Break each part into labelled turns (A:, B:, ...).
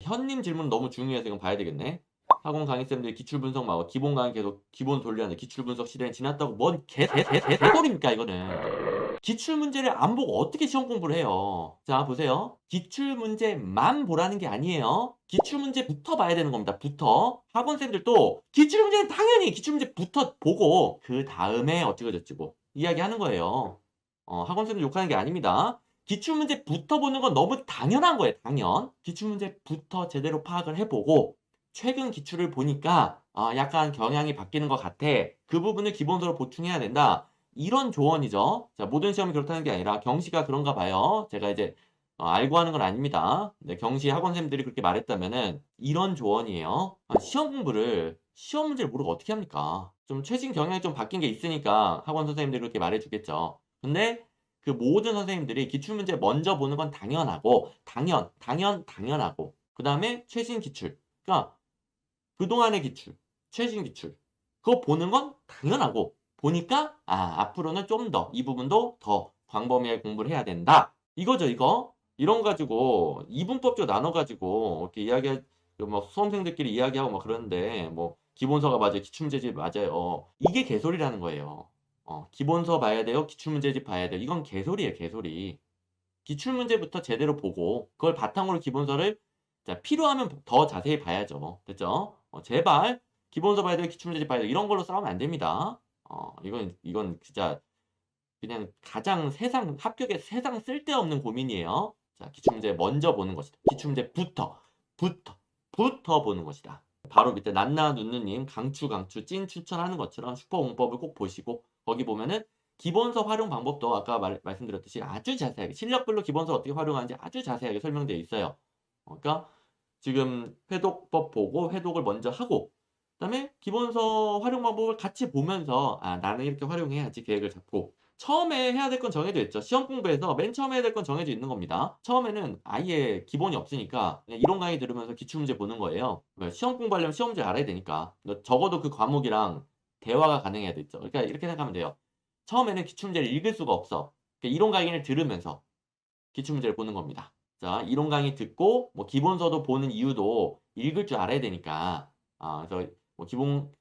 A: 현님 질문 너무 중요해서 이건 봐야 되겠네. 학원 강의쌤들이 기출 분석 말고 기본 강의 계속 기본 돌려는 기출 분석 시대는 지났다고 뭔 개소리입니까 이거는. 기출 문제를 안 보고 어떻게 시험 공부를 해요. 자 보세요. 기출 문제만 보라는 게 아니에요. 기출 문제부터 봐야 되는 겁니다. 부터. 학원생들도 기출 문제는 당연히 기출 문제부터 보고 그 다음에 어찌고저찌고 이야기하는 거예요. 학원생들 욕하는 게 아닙니다. 기출 문제부터 보는 건 너무 당연한 거예요. 당연. 기출 문제부터 제대로 파악을 해보고 최근 기출을 보니까 약간 경향이 바뀌는 것 같아. 그 부분을 기본적으로 보충해야 된다. 이런 조언이죠. 자, 모든 시험이 그렇다는 게 아니라 경시가 그런가 봐요. 제가 이제 알고 하는 건 아닙니다. 근데 경시 학원생들이 그렇게 말했다면은 이런 조언이에요. 시험 공부를 시험 문제를 모르고 어떻게 합니까? 좀 최신 경향이 좀 바뀐 게 있으니까 학원 선생님들이 그렇게 말해주겠죠. 근데 그 모든 선생님들이 기출문제 먼저 보는 건 당연하고 당연하고 그 다음에 최신 기출 그러니까 그동안의 기출 최신 기출 그거 보는 건 당연하고 보니까 앞으로는 좀 더 이 부분도 더 광범위하게 공부를 해야 된다 이거죠 이거 이런 거 가지고 이분법조 나눠 가지고 이렇게 이야기 뭐 수험생들끼리 이야기하고 막 그러는데 뭐 기본서가 맞아요 기출문제집 맞아요 이게 개소리라는 거예요. 기본서 봐야 돼요. 기출문제집 봐야 돼요. 이건 개소리예요, 개소리. 기출문제부터 제대로 보고 그걸 바탕으로 기본서를 자, 필요하면 더 자세히 봐야죠. 됐죠? 제발 기본서 봐야 돼요. 기출문제집 봐야 돼요. 이런 걸로 싸우면 안 됩니다. 이건 진짜 그냥 가장 세상 합격에 세상 쓸데없는 고민이에요. 자, 기출문제 먼저 보는 것이다. 기출문제부터 보는 것이다. 바로 밑에 난나 누누님 강추 찐 추천하는 것처럼 슈퍼공법을 꼭 보시고 거기 보면은 기본서 활용 방법도 아까 말씀드렸듯이 아주 자세하게 실력별로 기본서 어떻게 활용하는지 아주 자세하게 설명되어 있어요. 그러니까 지금 회독법 보고 회독을 먼저 하고 그다음에 기본서 활용 방법을 같이 보면서 나는 이렇게 활용해야지 계획을 잡고 처음에 해야 될 건 정해져 있죠. 시험 공부에서 맨 처음에 해야 될 건 정해져 있는 겁니다. 처음에는 아예 기본이 없으니까 그냥 이론 강의 들으면서 기출문제 보는 거예요. 시험 공부하려면 시험 문제 알아야 되니까. 적어도 그 과목이랑 대화가 가능해야 되죠. 그러니까 이렇게 생각하면 돼요. 처음에는 기출문제를 읽을 수가 없어. 그러니까 이론 강의를 들으면서 기출문제를 보는 겁니다. 자, 이론 강의 듣고 뭐 기본서도 보는 이유도 읽을 줄 알아야 되니까. 그래서 뭐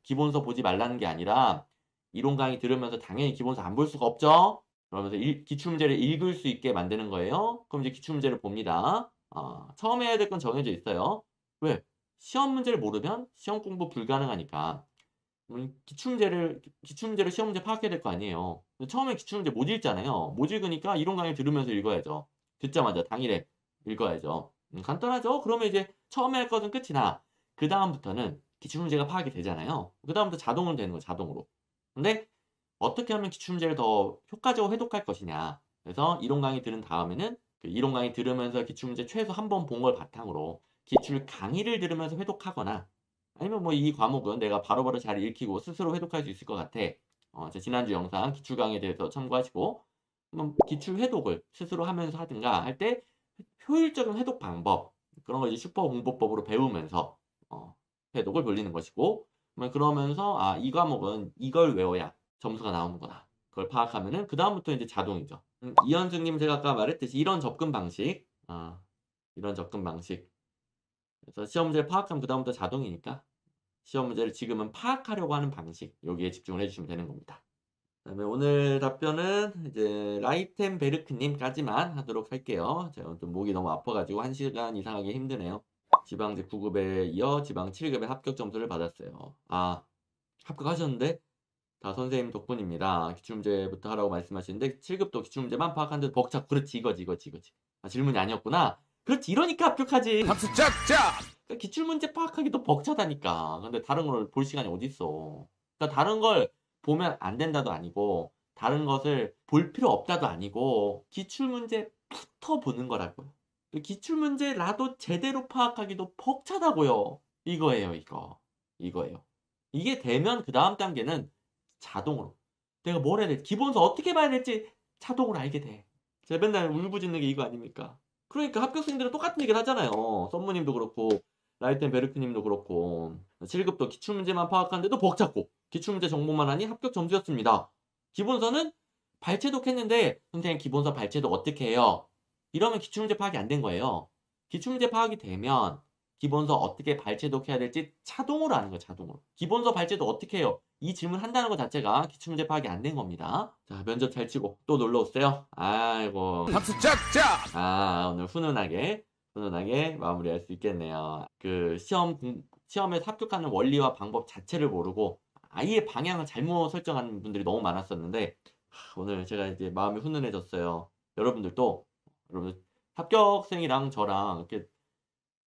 A: 기본서 보지 말라는 게 아니라 이론 강의 들으면서 당연히 기본서 안 볼 수가 없죠. 그러면서 기출문제를 읽을 수 있게 만드는 거예요. 그럼 이제 기출문제를 봅니다. 처음에 해야 될 건 정해져 있어요. 왜? 시험 문제를 모르면 시험 공부 불가능하니까. 기출문제를 시험 문제 파악해야 될 거 아니에요. 처음에 기출문제 못 읽잖아요. 못 읽으니까 이론 강의 들으면서 읽어야죠. 듣자마자 당일에 읽어야죠. 간단하죠? 그러면 이제 처음에 할 것은 끝이 나. 그 다음부터는 기출문제가 파악이 되잖아요. 그 다음부터 자동으로 되는 거예요. 자동으로. 근데 어떻게 하면 기출문제를 더 효과적으로 해독할 것이냐. 그래서 이론 강의 들은 다음에는 그 이론 강의 들으면서 기출문제 최소 한 번 본 걸 바탕으로 기출 강의를 들으면서 회독하거나 아니면 뭐 이 과목은 내가 바로바로 잘 읽히고 스스로 회독할 수 있을 것 같아. 제 지난주 영상 기출 강의에 대해서 참고하시고 기출 회독을 스스로 하면서 하든가 할 때 효율적인 회독 방법 그런 걸 이제 슈퍼 공부법으로 배우면서 회독을 돌리는 것이고 그러면서 이 과목은 이걸 외워야 점수가 나오는구나. 그걸 파악하면은 그다음부터 이제 자동이죠. 이현승님 제가 아까 말했듯이 이런 접근 방식 이런 접근 방식 그래서 시험 문제를 파악하면 그다음부터 자동이니까 시험 문제를 지금은 파악하려고 하는 방식 여기에 집중을 해주시면 되는 겁니다. 그다음에 오늘 답변은 이제 라이텐베르크님까지만 하도록 할게요. 제가 좀 목이 너무 아파가지고 1시간 이상 하기 힘드네요. 지방제 9급에 이어 지방 7급에 합격 점수를 받았어요. 합격하셨는데 다 선생님 덕분입니다. 기출문제부터 하라고 말씀하시는데 7급도 기출문제만 파악하는데 벅차. 그렇지 이거지. 질문이 아니었구나. 그렇지 이러니까 합격하지.
B: 박수 짝짝!
A: 그러니까 기출문제 파악하기도 벅차다니까. 근데 다른 걸 볼 시간이 어딨어. 그러니까 다른 걸 보면 안 된다도 아니고 다른 것을 볼 필요 없다도 아니고 기출문제부터 보는 거라고요. 기출문제라도 제대로 파악하기도 벅차다고요. 이거예요, 이거예요. 이게 되면 그 다음 단계는 자동으로 내가 뭘 해야 될지 기본서 어떻게 봐야 될지 자동으로 알게 돼. 제가 맨날 울부짖는 게 이거 아닙니까? 그러니까 합격생들은 똑같은 얘기를 하잖아요. 썸무님도 그렇고 라이텐베르크님도 그렇고 7급도 기출문제만 파악하는데도 벅찼고 기출문제 정보만 하니 합격 점수였습니다. 기본서는 발췌독했는데 선생님 기본서 발췌독 어떻게 해요? 이러면 기출문제 파악이 안 된 거예요. 기출문제 파악이 되면 기본서 어떻게 발제독해야 될지 자동으로 아는 거예요, 자동으로. 기본서 발제도 어떻게 해요? 이 질문 한다는 것 자체가 기출문제 파악이 안 된 겁니다. 자, 면접 잘 치고 또 놀러 오세요. 아이고.
B: 박수 짝짝!
A: 오늘 훈훈하게 마무리할 수 있겠네요. 시험에서 합격하는 원리와 방법 자체를 모르고 아예 방향을 잘못 설정하는 분들이 너무 많았었는데, 오늘 제가 이제 마음이 훈훈해졌어요. 여러분들 합격생이랑 저랑 이렇게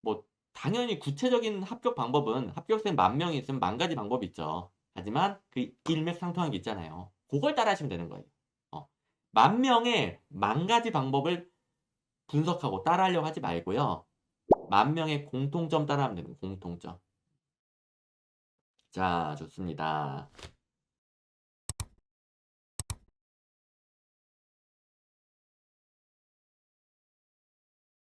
A: 뭐 당연히 구체적인 합격 방법은 합격생 10,000명이 있으면 10,000가지 방법이 있죠. 하지만 그 일맥상통한 게 있잖아요. 그걸 따라하시면 되는 거예요. 10,000명의 10,000가지 방법을 분석하고 따라하려고 하지 말고요. 10,000명의 공통점 따라하면 되는 거예요, 공통점. 자, 좋습니다.